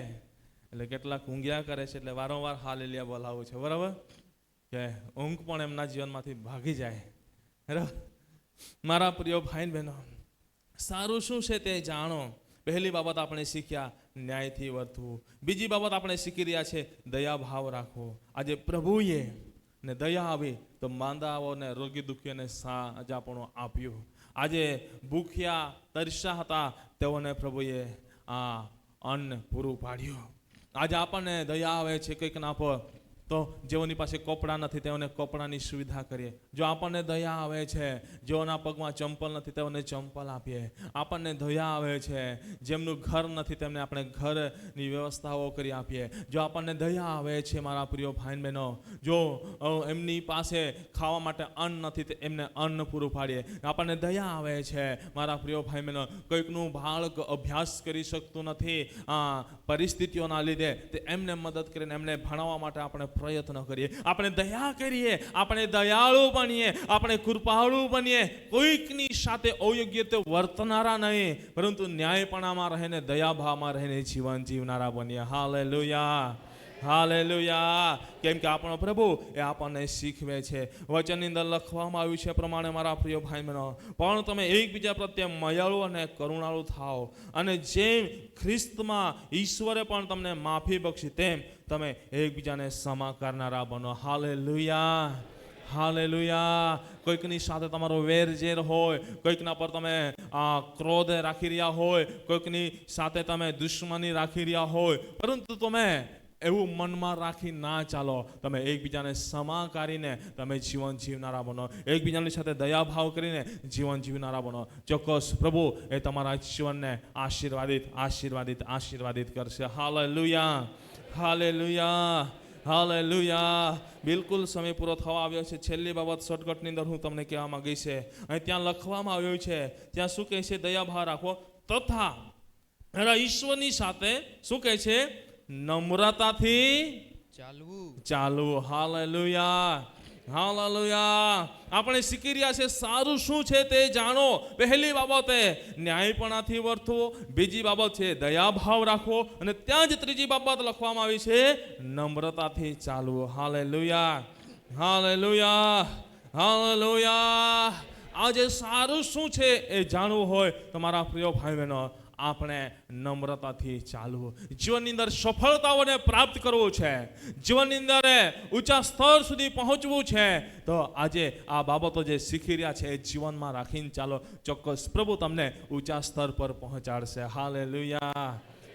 એટલે કેટલાક ઊંઘ્યા કરે છે એટલે વારંવાર હાલેલુયા બોલાવું છે. બરાબર કે ઊંઘ પણ એમના જીવનમાંથી ભાગી જાય. બરાબર. મારા પ્રિય ભાઈ બહેનો, સારું શું છે તે જાણો. પહેલી બાબત આપણે શીખ્યા ન્યાયથી વર્તવું. બીજી બાબત આપણે શીખી રહ્યા છે દયા ભાવ રાખવો. આજે પ્રભુએ ને દયા આવી તો માંદાઓને રોગી દુઃખીઓને સાજાપણું આપ્યું. આજે ભૂખ્યા તરસ્યા હતા તેઓને પ્રભુએ આ અન્ન પૂરું પાડ્યું. આજે આપણને દયા આવે છે કંઈકના પર તો જેઓની પાસે કપડાં નથી તેઓને કપડાની સુવિધા કરીએ. જો આપણને દયા આવે છે જેઓના પગમાં ચંપલ નથી તેઓને ચંપલ આપીએ. આપણને દયા આવે છે જેમનું ઘર નથી તેમને આપણે ઘરની વ્યવસ્થાઓ કરી આપીએ. જો આપણને દયા આવે છે મારા પ્રિય ભાઈ બહેનો, જો એમની પાસે ખાવા માટે અન્ન નથી તે એમને અન્ન પૂરું પાડીએ. આપણને દયા આવે છે મારા પ્રિય ભાઈ બહેનો, કોઈકનું બાળક અભ્યાસ કરી શકતું નથી પરિસ્થિતિઓના લીધે તે એમને મદદ કરીને એમને ભણાવવા માટે આપણે પ્રયત્ન કરીએ. આપણે દયા કરીએ, આપણે દયાળુ બનીએ, આપણે કૃપાળુ બનીએ. કોઈકની સાથે અયોગ્ય રીતે વર્તનારા નહીં પરંતુ ન્યાયપણામાં રહીને દયાભાવમાં રહીને જીવન જીવનારા બનીએ. Hallelujah, hallelujah. કેમ કે આપણો પ્રભુ એ આપણને શીખવે છે. વચનની અંદર લખવામાં આવ્યું છે પ્રમાણે મારા પ્રિય ભાઈ બહેનો, પણ તમે એકબીજા પ્રત્યે મયાળુ અને કરુણાળુ થાઓ, અને જેમ ખ્રિસ્તમાં ઈશ્વરે પણ તમને માફી બક્ષી તેમ તમે એકબીજાને ક્ષમા કરનારા બનો. Hallelujah, hallelujah. કોઈકની સાથે તમારો વેરઝેર હોય, કોઈકના પર તમે ક્રોધ રાખી રહ્યા હોય, કોઈકની સાથે તમે દુશ્મની રાખી રહ્યા હોય, પરંતુ તમે એવું મનમાં રાખી ના ચાલો. તમે એકબીજાને ક્ષમા કરીને તમે જીવન જીવનારા બનો. એકબીજાની સાથે દયાભાવ કરીને જીવન જીવનારા બનો. ચોક્કસ પ્રભુ એ તમારા જીવનને આશીર્વાદિત આશીર્વાદિત આશીર્વાદિત કરશે. Hallelujah, hallelujah, hallelujah. બિલકુલ સમય પૂરો થવા આવ્યો છે. છેલ્લી બાબત શોર્ટકટની અંદર હું તમને કહેવા માંગી છે. અહીં ત્યાં લખવામાં આવ્યું છે, ત્યાં શું કહે છે? દયાભાવ રાખો તથા ઈશ્વરની સાથે શું કહે છે? નમ્રતાથી ચાલવું. Hallelujah, hallelujah. આપણે શીખી રહ્યા છે સારું શું છે તે જાણો. પહેલી બાબત ન્યાયપણાથી વર્તવો, બીજી બાબત છે દયાભાવ રાખવો, અને ત્યાં જ ત્રીજી બાબત લખવામાં આવી છે નમ્રતાથી ચાલવું. Hallelujah, hallelujah, hallelujah. આજે સારું શું છે એ જાણવું હોય તો મારા પ્રિય ભાઈ બહેનો, આપણે નમ્રતાથી ચાલવું. જીવનની અંદર સફળતાઓને પ્રાપ્ત કરવું છે, જીવનની અંદર ઊંચા સ્તર સુધી પહોંચવું છે, તો આજે આ બાબતો જે શીખી રહ્યા છે એ જીવનમાં રાખીને ચાલો. ચોક્કસ પ્રભુ તમને ઊંચા સ્તર પર પહોંચાડશે. Hallelujah,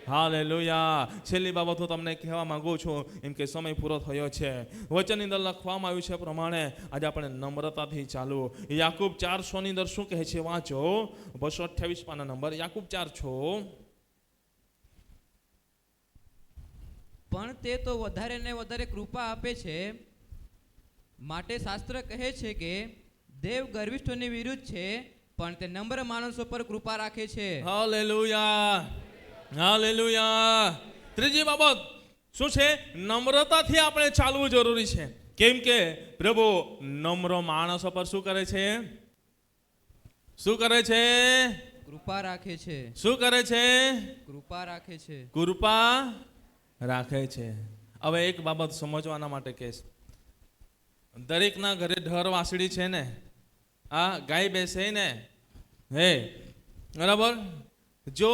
hallelujah. છેલ્લી બાબત હું તમને કહેવા માંગુ છું, એમ કે સમય પૂરો થયો છે. વચનની અંદર લખવામાં આવ્યું છે પ્રમાણે આજે આપણે નમ્રતાથી ચાલવું. યાકૂબ 4:6 ની અંદર શું કહે છે? વાંચો, 228 પાના નંબર, યાકૂબ 4:6.
પણ તે તો વધારે ને વધારે કૃપા આપે છે, માટે શાસ્ત્ર કહે છે કે દેવ ગર્વિષ્ઠોની વિરુદ્ધ છે, પણ તે નમ્ર માણસો પર કૃપા રાખે છે.
Hallelujah, hallelujah. ત્રીજી બાબત શું છે? નમ્રતાથી આપણે ચાલવું જરૂરી છે. કેમ કે પ્રભુ નમ્ર માણસો પર શું કરે છે? શું કરે છે?
કૃપા રાખે છે.
શું કરે છે?
કૃપા રાખે છે.
કૃપા રાખે છે. હવે એક બાબત સમજવાના માટે કહીશ. દરેકના ઘરે ઢોર વાસળી છે ને, આ ગાય બેસે ને, હે બરાબર? જો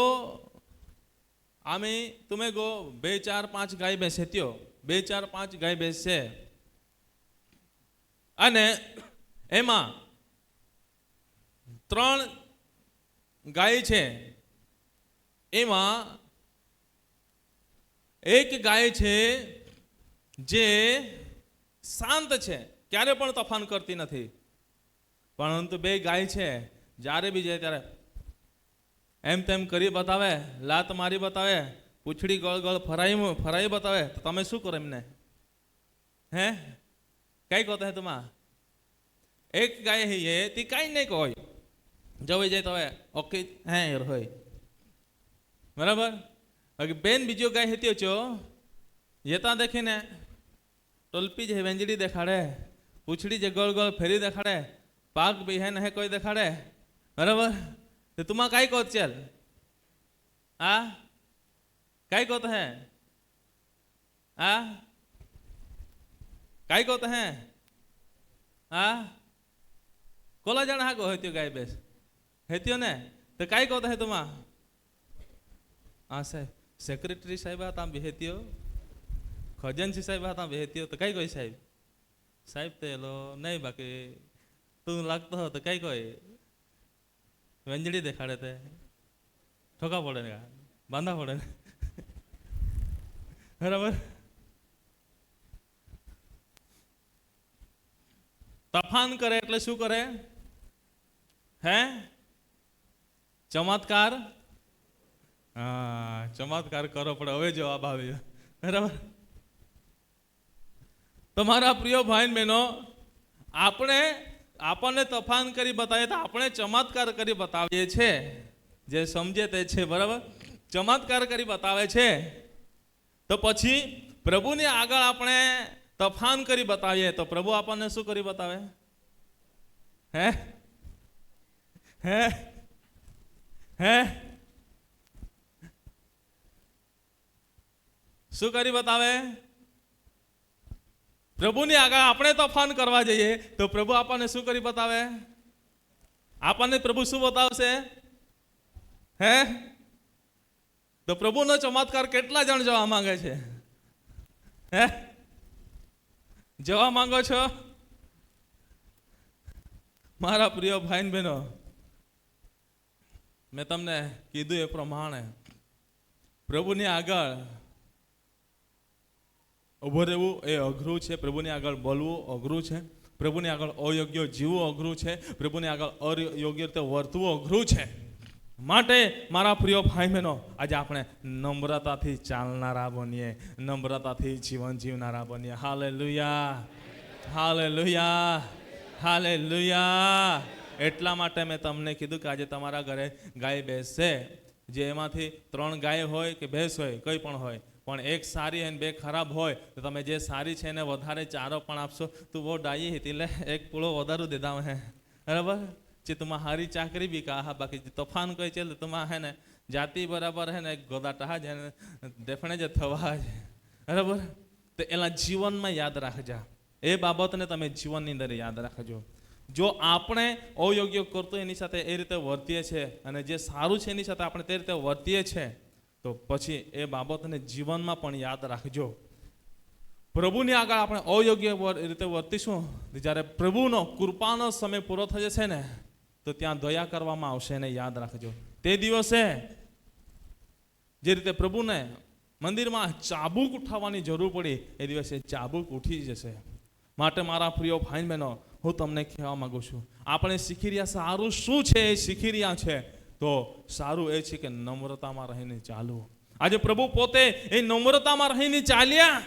आम्ही तुम्ही गो 2-4-5 गाय બેસે ત્યો 2-4-5 ગાય બેસે અને એમાં 3 ગાય છે, એમાં એક ગાય છે જે શાંત છે, ક્યારે પણ તોફાન કરતી નથી, પરંતુ 2 ગાય છે જ્યારે બી જાય ત્યારે એમ તેમ કરી બતાવે, લાત મારી બતાવે, પૂંછડી ગળ ગળ ફરાઈ બતાવે, તો તમે શું કરો એમને? હે કઈ કહો હે तुम्हा? एक गाय है ये ती कई नहीं कहो जब जाए तो ओके है यार होय बराबर. अगर बेन बीजो गाय हेती छो येता देखे ने टोलपी जे वेंजड़ी देखाड़े, पूछड़ी जे गोल गोल फेरी देखाड़े, पाक भी है न कोई देखाड़े, बराबर. तो तुम्हा कई कहत चल आ कई कहत है आ कई कहत है आ कोला जण हा को हेत्यो गाय बेस हेत्यो ने तो कई कहत है तुम्हा? हाँ साहेब સેક્રેટરી સાહેબ હતા બેહેતીઓ, ખજાનચી સાહેબ હતા બેહેતીઓ, તો કઈ કોઈ સાહેબ સાહેબ તો એલો નહીં, બાકી તું લાગતો હતો કઈ કોઈ વેંજડી દેખાડે તે ઠોકા પડે ને, બાંધા પડે ને, બરાબર. તફાન કરે એટલે શું કરે? હે, ચમત્કાર. હા, ચમત્કાર કરો પડે. હવે જવાબ આવ્યો, બરાબર. તમારા પ્રિય ભાઈ બહેનો, આપણને તફાન કરી બતાવીએ તો આપણે ચમત્કાર કરી બતાવીએ છીએ, જે સમજે તે છે, બરાબર. ચમત્કાર કરી બતાવે છે તો પછી પ્રભુની આગળ આપણે તફાન કરી બતાવીએ તો પ્રભુ આપણને શું કરી બતાવે? હે હે હે શું કરી બતાવે? પ્રભુની આગળ આપણે તોફાન કરવા જઈએ તો પ્રભુ આપણને શું કરી બતાવે? આપણને પ્રભુ શું બતાવશે? હે, તો પ્રભુનો ચમત્કાર કેટલા જણ જવા માંગે છે? હે, જવા માંગો છો? મારા પ્રિય ભાઈ બહેનો, મેં તમને કીધું એ પ્રમાણે પ્રભુની આગળ ઉભો રહેવું એ અઘરું છે, પ્રભુની આગળ બોલવું અઘરું છે, પ્રભુની આગળ અયોગ્ય જીવવું અઘરું છે, પ્રભુની આગળ અયોગ્ય રીતે વર્તવું અઘરું છે. માટે મારા પ્રિય ભાઈ બહેનો, આજે આપણે નમ્રતાથી ચાલનારા બનીએ, નમ્રતાથી જીવન જીવનારા બનીએ. Hallelujah, hallelujah, hallelujah. એટલા માટે મેં તમને કીધું કે આજે તમારા ઘરે ગાય બેસશે, જે એમાંથી 3 ગાય હોય કે ભેંસ હોય, કંઈ પણ હોય, પણ એક સારી અને 2 ખરાબ હોય તો તમે જે સારી છે એને વધારે ચારો પણ આપશો. તું બહુ ડાઈ હતી એટલે એક પૂળો વધારે દેતા હે, બરાબર. જે तुम्हारी चाकरी भी कहा, बाकी तूफान कोई चले तुम्हारा है ना जाति बराबर है ना, गोदा टहा है देफणे ज थवा है, बराबर. तो एला जीवन में याद राखजा, ए बाबतने तमे जीवननी अंदर याद राखજો. જો આપણે અયોગ્ય કરતો એની સાથે એ રીતે વર્તીએ છે અને જે સારું છે એની સાથે આપણે તે રીતે વર્તીએ છે તો પછી એ બાબતને જીવનમાં પણ યાદ રાખજો. પ્રભુની આગળ આપણે અયોગ્ય રીતે વર્તીશું, જ્યારે પ્રભુનો કૃપાનો સમય પૂરો થઈ જશે ને તો ત્યાં દયા કરવામાં આવશે, એને યાદ રાખજો. તે દિવસે જે રીતે પ્રભુને મંદિરમાં ચાબુક ઉઠાવવાની જરૂર પડી એ દિવસે ચાબુક ઉઠી જશે. માટે મારા પ્રિય ભાઈ બહેનો, હું તમને કહેવા માંગુ છું, આપણે શીખી રહ્યા સારું શું છે એ શીખી રહ્યા છે તો સારું એ છે કે નમ્રતામાં રહીને ચાલવું. આજે પ્રભુ પોતે એ નમ્રતામાં રહીને ચાલ્યા.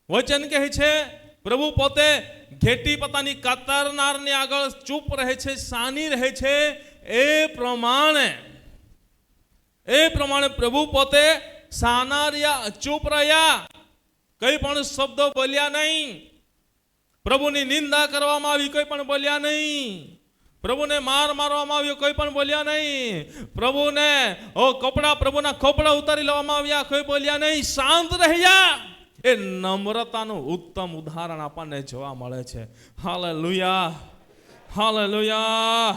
વચન કહે છે પ્રભુ પોતે ઘેટી પોતાની કતરનારની આગળ ચૂપ રહે છે, સાની રહે છે. એ પ્રમાણે પ્રભુ પોતે સાના રહ્યા, ચૂપ રહ્યા, કઈ પણ શબ્દો બોલ્યા નહીં. પ્રભુની નિંદા કરવામાં આવી, કોઈ પણ બોલ્યા નહીં. પ્રભુને માર મારવામાં આવ્યો, કોઈ પણ બોલ્યા નહીં. પ્રભુને પ્રભુના કપડા ઉતારી લેવામાં આવ્યા, કોઈ બોલ્યા નહીં. શાંત રહ્યા. એ નમ્રતાનું ઉત્તમ ઉદાહરણ આપણને જોવા મળે છે. Hallelujah, hallelujah,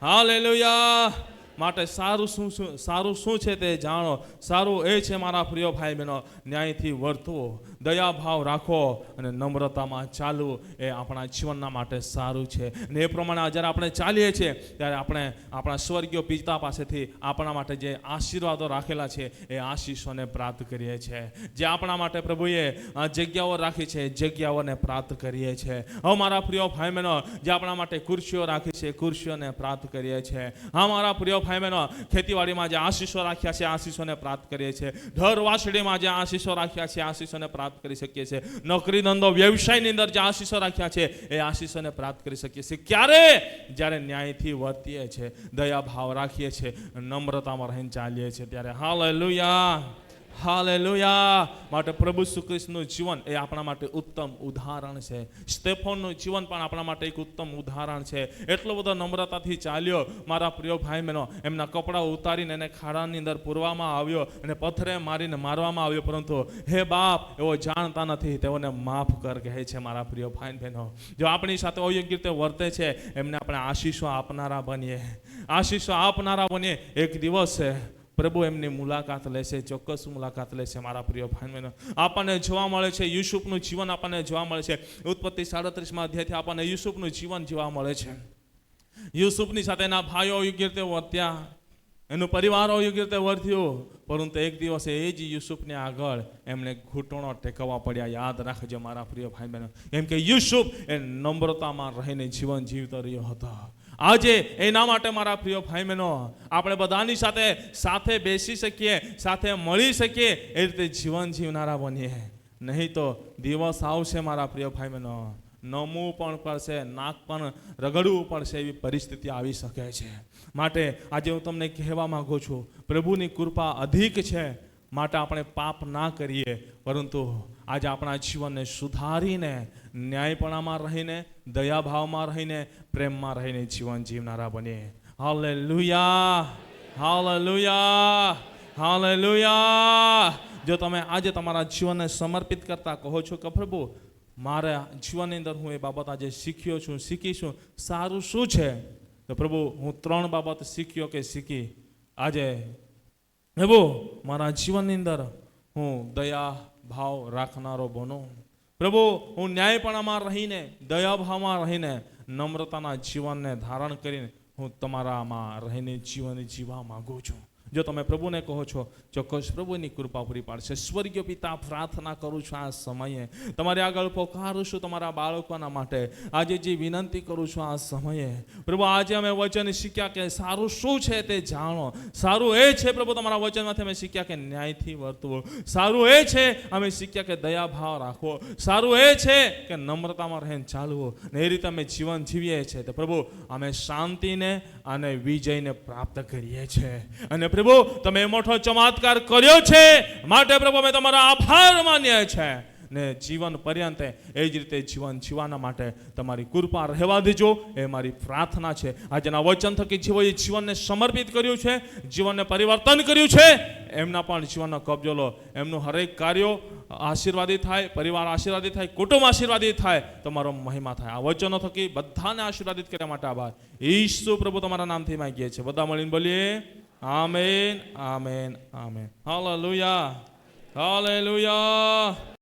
hallelujah. માટે સારું શું છે તે જાણો. સારું એ છે મારા પ્રિય ભાઈ બહેનો, ન્યાયથી વર્તવો, દયા ભાવ રાખો અને નમ્રતામાં ચાલવું એ આપણા જીવનના માટે સારું છે. અને એ પ્રમાણે જ્યારે આપણે ચાલીએ છીએ ત્યારે આપણે આપણા સ્વર્ગીય પિતા પાસેથી આપણા માટે જે આશીર્વાદો રાખેલા છે એ આશીષોને પ્રાપ્ત કરીએ છીએ. જે આપણા માટે પ્રભુએ જગ્યાઓ રાખી છે, જગ્યાઓને પ્રાપ્ત કરીએ છીએ. હવે મારા પ્રિય ભાઈ બહેનો, જે આપણા માટે ખુરશીઓ રાખી છે, ખુરશીઓને પ્રાપ્ત કરીએ છીએ. હા મારા પ્રિય ભાઈ બહેનો, ખેતીવાડીમાં જે આશીષો રાખ્યા છે આશીષોને પ્રાપ્ત કરીએ છીએ. ઘર વાસળીમાં જે આશીષો રાખ્યા છે આશીષોને પ્રાપ્ત કરી શકીએ છીએ. નોકરી ધંધો વ્યવસાયની અંદર જે આશીષો રાખ્યા છે એ આશીષોને પ્રાપ્ત કરી શકીએ છીએ. ક્યારે? જ્યારે ન્યાયથી વર્તીએ છીએ, દયા ભાવ રાખીએ છીએ, નમ્રતામાં રહીને ચાલીએ છીએ ત્યારે. Hallelujah, hallelujah. માટે પ્રભુ શ્રી કૃષ્ણનું જીવન એ આપણા માટે ઉત્તમ ઉદાહરણ છે. સ્ટેફનનું જીવન પણ આપણા માટે એક ઉત્તમ ઉદાહરણ છે. એટલો બધો નમ્રતાથી ચાલ્યો. મારા પ્રિય ભાઈ બહેનો, એમના કપડાં ઉતારીને એને ખાડાની અંદર પૂરવામાં આવ્યો અને પથ્થરે મારીને મારવામાં આવ્યો, પરંતુ હે બાપ, એવો જાણતા નથી, તેઓને માફ કર કહે છે. મારા પ્રિય ભાઈ બહેનો, જો આપણી સાથે અયોગ્ય રીતે વર્તે છે એમને આપણે આશીષો આપનારા બનીએ, આશીષો આપનારા બનીએ. એક દિવસ પ્રભુ એમની મુલાકાત લેશે, ચોક્કસ મુલાકાત લેશે મારા પ્રિય ભાઈ બહેનો. આપણને જોવા મળે છે યુસુફનું જીવન, આપણને જોવા મળે છે ઉત્પત્તિ 37 અધ્યાયથી આપણને યુસુફનું જીવન જોવા મળે છે. યુસુફની સાથે એના ભાઈઓ યોગ્ય રીતે વર્ત્યા, એનો પરિવાર યોગ્ય રીતે વર્ત્યો, પરંતુ એક દિવસે એ જ યુસુફને આગળ એમણે ઘૂંટણો ટેકવવા પડ્યા. યાદ રાખજો મારા પ્રિય ભાઈ બહેનો, કેમ કે યુસુફ એ નમ્રતામાં રહીને જીવન જીવતો રહ્યો હતો. આજે એના માટે મારા પ્રિય ભાઈ બહેનો આપણે બધાની સાથે બેસી શકીએ, સાથે મળી શકીએ, એ રીતે જીવન જીવનારા બનીએ. નહીં તો દિવસ આવશે મારા પ્રિય ભાઈ બહેનો, નમવું પણ પડશે, નાક પણ રગડવું પડશે, એવી પરિસ્થિતિ આવી શકે છે. માટે આજે હું તમને કહેવા માંગુ છું, પ્રભુની કૃપા અધિક છે, માટે આપણે પાપ ના કરીએ, પરંતુ આજે આપણા જીવનને સુધારીને ન્યાયપણામાં રહીને, દયાભાવમાં રહીને, પ્રેમમાં રહીને જીવન જીવનારા બનીએ. Hallelujah, hallelujah, hallelujah. જો તમે આજે તમારા જીવનને સમર્પિત કરતા કહો છો કે પ્રભુ મારા જીવનની અંદર હું એ બાબત આજે શીખ્યો છું, શીખીશું, સારું શું છે? તો પ્રભુ હું 3 બાબત શીખ્યો કે શીખી આજે પ્રભુ મારા જીવનની અંદર હું દયા ભાવ રાખનારો બનું. પ્રભુ હું ન્યાયપણામાં રહીને, દયાભાવમાં રહીને, નમ્રતાના જીવનને ધારણ કરીને હું તમારામાં રહીને જીવન જીવવા માંગુ છું. જો તમે પ્રભુને કહો છો, ચોક્કસ પ્રભુની કૃપા પૂરી પાડશે. સ્વર્ગીય પિતા, પ્રાર્થના કરું છું આ સમયે, તમારી આગળ પોકારું છું તમારા બાળકોના માટે. આજે જે વિનંતી કરું છું આ સમયે પ્રભુ, આજે અમે વચન શીખ્યા કે સારું શું છે તે જાણો. સારું એ છે પ્રભુ, તમારા વચનમાંથી અમે શીખ્યા કે ન્યાયથી વર્તવું. સારું એ છે અમે શીખ્યા કે દયાભાવ રાખવો. સારું એ છે કે નમ્રતામાં રહીને ચાલવું. ને એ રીતે અમે જીવન જીવીએ છીએ. તો પ્રભુ અમે શાંતિને અને વિજયને પ્રાપ્ત કરીએ છીએ. અને પ્રભુ તમે મોટો ચમત્કાર કર્યો છે, માટે પ્રભુ અમે તમારો આભાર માનીએ છીએ. ને જીવન પર્યંતે એ જ રીતે જીવન જીવવાના માટે તમારી કૃપા રહેવા દેજો, એ મારી પ્રાર્થના છે. આજના વચન થકી જેઓએ જીવનને સમર્પિત કર્યું છે, જીવનને પરિવર્તન કર્યું છે, એમના પણ જીવનનો કબજો લો. એમનું હરેક કાર્યો આશીર્વાદિત થાય, પરિવાર આશીર્વાદિત થાય, કુટુંબ આશીર્વાદિત થાય, તમારો મહિમા થાય. આ વચનો થકી બધાને આશીર્વાદિત કરવા માટે આભાર. ઈસુ પ્રભુ તમારા નામથી માંગીએ છીએ. બધા મળીને બોલીએ amen, amen, amen. Hallelujah, hallelujah.